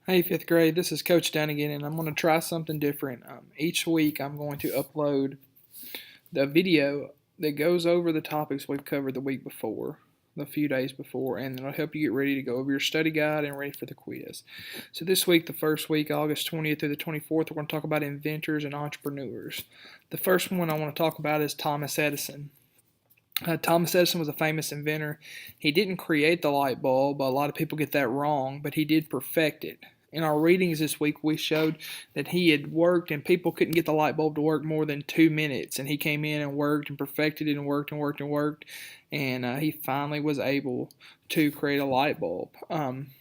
Hey, fifth grade, this is Coach Dunnigan, and I'm going to try something different. Each week, I'm going to upload the video that goes over the topics we've covered the week before, the few days before, and it'll help you get ready to go over your study guide and ready for the quiz. So this week, the first week, August 20th through the 24th, we're going to talk about inventors and entrepreneurs. The first one I want to talk about is Thomas Edison. Thomas Edison was a famous inventor. He didn't create the light bulb. A lot of people get that wrong, but he did perfect it. In our readings this week, we showed that he had worked and people couldn't get the light bulb to work more than 2 minutes. And he came in and worked and perfected it and worked and worked and worked. And he finally was able to create a light bulb.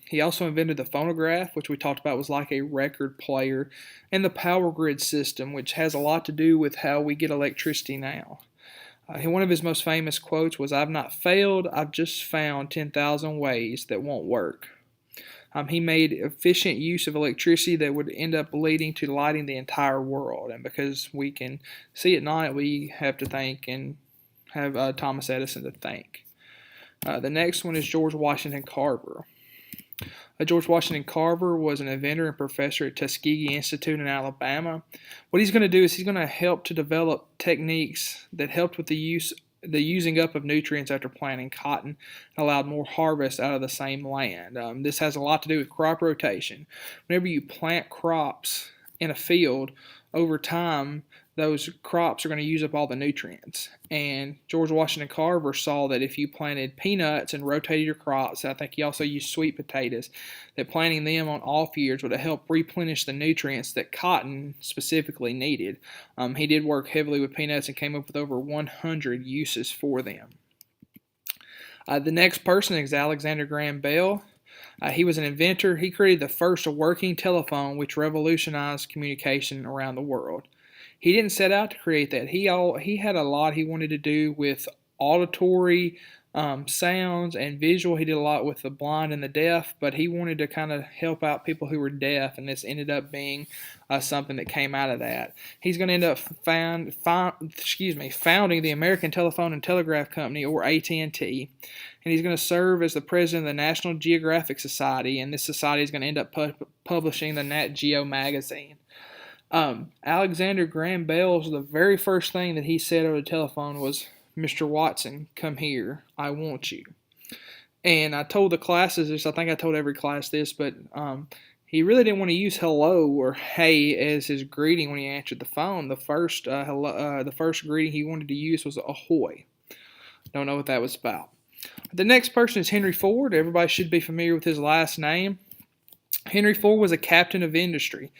He also invented the phonograph, which we talked about was like a record player, and the power grid system, which has a lot to do with how we get electricity now. One of his most famous quotes was, "I've not failed, I've just found 10,000 ways that won't work." He made efficient use of electricity that would end up leading to lighting the entire world. And because we can see at night, we have to thank and have Thomas Edison to thank. The next one is George Washington Carver. George Washington Carver was an inventor and professor at Tuskegee Institute in Alabama. What he's going to do is he's going to help to develop techniques that helped with the using up of nutrients after planting cotton and allowed more harvest out of the same land. This has a lot to do with crop rotation. Whenever you plant crops in a field, over time, those crops are going to use up all the nutrients. And George Washington Carver saw that if you planted peanuts and rotated your crops, I think he also used sweet potatoes, that planting them on off years would help replenish the nutrients that cotton specifically needed. He did work heavily with peanuts and came up with over 100 uses for them. The next person is Alexander Graham Bell. He was an inventor. He created the first working telephone, which revolutionized communication around the world. He didn't set out to create that. He had a lot he wanted to do with auditory sounds and visual. He did a lot with the blind and the deaf, but he wanted to kind of help out people who were deaf, and this ended up being something that came out of that. He's going to end up founding the American Telephone and Telegraph Company, or AT&T, and he's going to serve as the president of the National Geographic Society, and this society is going to end up publishing the Nat Geo magazine. Alexander Graham Bell's the very first thing that he said over the telephone was, "Mr. Watson, come here. I want you." And I told the classes this. I think I told every class this, but he really didn't want to use hello or hey as his greeting when he answered the phone. The first greeting he wanted to use was ahoy. Don't know what that was about. The next person is Henry Ford. Everybody should be familiar with his last name. Henry Ford was a captain of industry.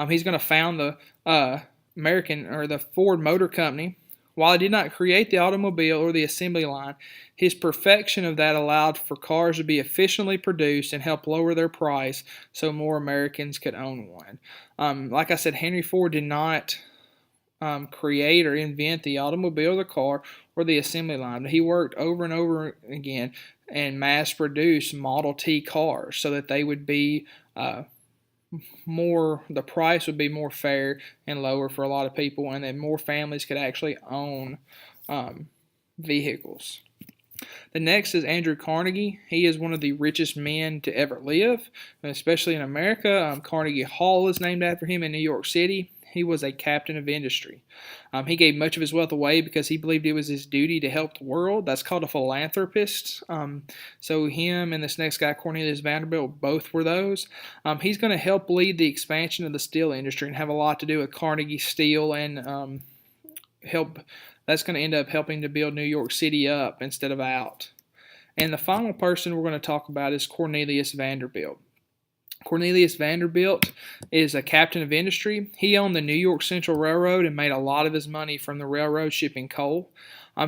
He's going to found the the Ford Motor Company. While he did not create the automobile or the assembly line, his perfection of that allowed for cars to be efficiently produced and help lower their price so more Americans could own one. Like I said, Henry Ford did not create or invent the automobile, the car, or the assembly line. He worked over and over again and mass-produced Model T cars so that they would be the price would be more fair and lower for a lot of people, and then more families could actually own vehicles. The next is Andrew Carnegie. He is one of the richest men to ever live, especially in America. Carnegie Hall is named after him in New York City. He was a captain of industry. He gave much of his wealth away because he believed it was his duty to help the world. That's called a philanthropist. So him and this next guy, Cornelius Vanderbilt, both were those. He's going to help lead the expansion of the steel industry and have a lot to do with Carnegie Steel and that's going to end up helping to build New York City up instead of out. And the final person we're going to talk about is Cornelius Vanderbilt. Cornelius Vanderbilt is a captain of industry. He owned the New York Central Railroad and made a lot of his money from the railroad shipping coal.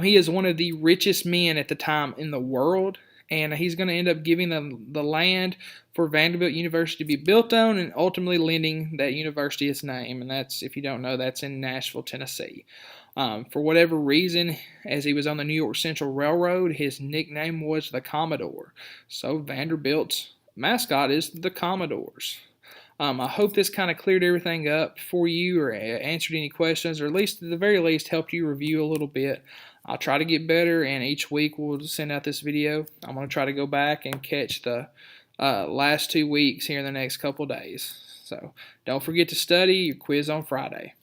He is one of the richest men at the time in the world, and he's going to end up giving the land for Vanderbilt University to be built on and ultimately lending that university its name. And that's, if you don't know, that's in Nashville, Tennessee. For whatever reason, as he was on the New York Central Railroad, his nickname was the Commodore. So Vanderbilt's mascot is the Commodores. I hope this kind of cleared everything up for you or answered any questions, or at least at the very least helped you review a little bit. I'll try to get better, and each week we'll send out this video. I'm going to try to go back and catch the last 2 weeks here in the next couple days. So don't forget to study. Your quiz on Friday.